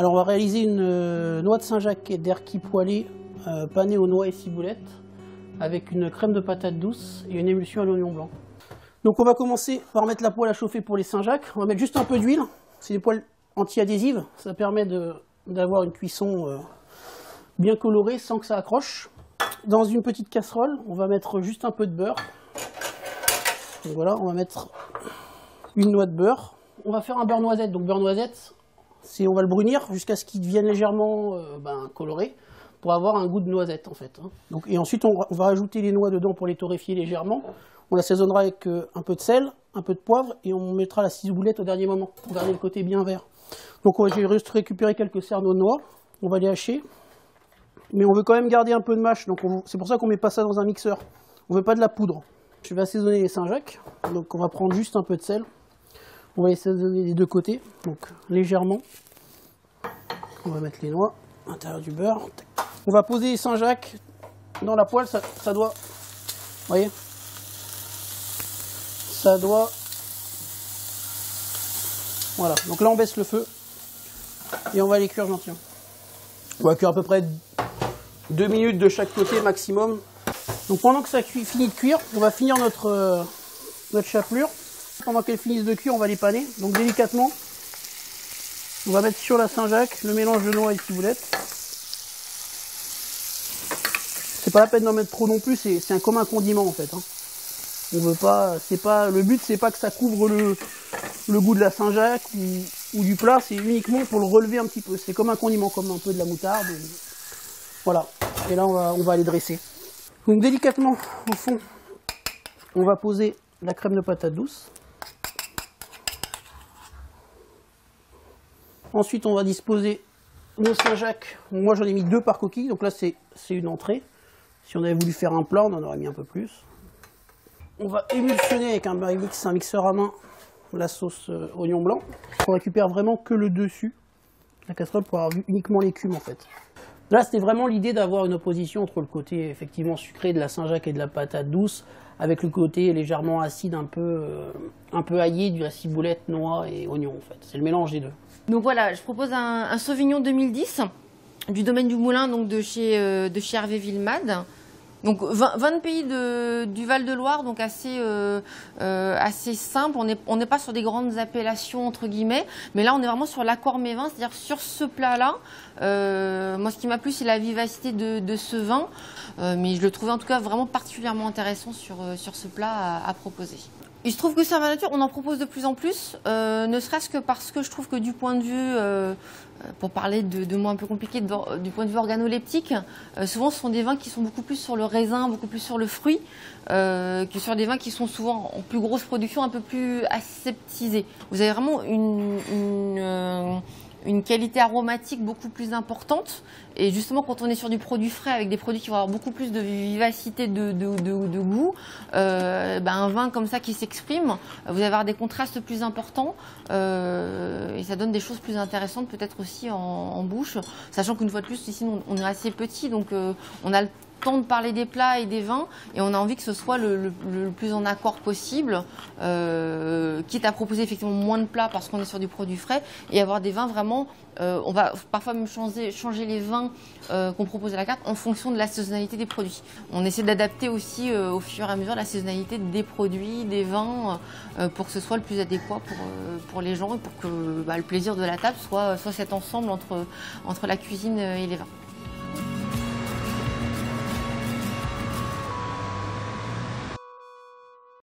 Alors on va réaliser une noix de Saint-Jacques et d'erquis poêlée panée aux noix et ciboulettes avec une crème de patate douce et une émulsion à l'oignon blanc. Donc on va commencer par mettre la poêle à chauffer pour les Saint-Jacques. On va mettre juste un peu d'huile, c'est des poêles anti-adhésives, ça permet d'avoir une cuisson bien colorée sans que ça accroche. Dans une petite casserole, on va mettre juste un peu de beurre. Donc voilà, on va mettre une noix de beurre. On va faire un beurre noisette. Donc beurre noisette, on va le brunir jusqu'à ce qu'il devienne légèrement coloré pour avoir un goût de noisette en fait. Donc, et ensuite on va rajouter les noix dedans pour les torréfier légèrement. On l'assaisonnera avec un peu de sel, un peu de poivre et on mettra la ciboulette au dernier moment pour garder le côté bien vert. Donc j'ai juste récupéré quelques cerneaux de noix. On va les hacher. Mais on veut quand même garder un peu de mâche, donc c'est pour ça qu'on ne met pas ça dans un mixeur. On ne veut pas de la poudre. Je vais assaisonner les Saint-Jacques, donc on va prendre juste un peu de sel. On va assaisonner des deux côtés, donc légèrement. On va mettre les noix à l'intérieur du beurre. On va poser les Saint-Jacques dans la poêle, ça doit... Vous voyez? Ça doit... Voilà, donc là on baisse le feu et on va les cuire gentiment. On va cuire à peu près 2 minutes de chaque côté maximum. Donc pendant que ça finit de cuire, on va finir notre chapelure. Pendant qu'elle finisse de cuire, on va les paner. Donc délicatement, on va mettre sur la Saint-Jacques le mélange de noix et de ciboulette. C'est pas la peine d'en mettre trop non plus, c'est comme un condiment en fait. On veut pas, le but c'est pas que ça couvre le goût de la Saint-Jacques ou du plat, c'est uniquement pour le relever un petit peu. C'est comme un condiment, comme un peu de la moutarde. Voilà. Et là on va les dresser. Donc délicatement, au fond, on va poser la crème de patate douce. Ensuite, on va disposer nos Saint-Jacques. Moi, j'en ai mis 2 par coquille, donc là, c'est une entrée. Si on avait voulu faire un plat, on en aurait mis un peu plus. On va émulsionner avec un mixeur à main, la sauce oignon blanc. On récupère vraiment que le dessus de la casserole pour avoir uniquement l'écume, en fait. Là, c'était vraiment l'idée d'avoir une opposition entre le côté effectivement sucré de la Saint-Jacques et de la patate douce, avec le côté légèrement acide, un peu aillé de la ciboulette, noix et oignon, en fait. C'est le mélange des deux. Donc voilà, je propose un Sauvignon 2010 du domaine du Moulin, donc de chez Hervé Villemade. Donc 20 pays du Val-de-Loire, donc assez simple. On n'est pas sur des grandes appellations entre guillemets, mais là on est vraiment sur l'accord mets-vin, c'est-à-dire sur ce plat-là. Moi, ce qui m'a plu, c'est la vivacité de ce vin, mais je le trouvais en tout cas vraiment particulièrement intéressant sur ce plat à proposer. Il se trouve que Serva Nature, on en propose de plus en plus, ne serait-ce que parce que je trouve que du point de vue, pour parler de mots un peu compliqués, du point de vue organoleptique, souvent ce sont des vins qui sont beaucoup plus sur le raisin, beaucoup plus sur le fruit, que sur des vins qui sont souvent en plus grosse production, un peu plus aseptisés. Vous avez vraiment une qualité aromatique beaucoup plus importante. Et justement, quand on est sur du produit frais, avec des produits qui vont avoir beaucoup plus de vivacité, de goût, un vin comme ça qui s'exprime, vous allez avoir des contrastes plus importants et ça donne des choses plus intéressantes peut-être aussi en bouche. Sachant qu'une fois de plus, ici, on est assez petit, donc on a le temps de parler des plats et des vins et on a envie que ce soit le plus en accord possible, quitte à proposer effectivement moins de plats parce qu'on est sur du produit frais et avoir des vins vraiment, on va parfois même changer les vins qu'on propose à la carte en fonction de la saisonnalité des produits. On essaie d'adapter aussi au fur et à mesure la saisonnalité des produits, des vins, pour que ce soit le plus adéquat pour les gens et pour que le plaisir de la table soit cet ensemble entre la cuisine et les vins.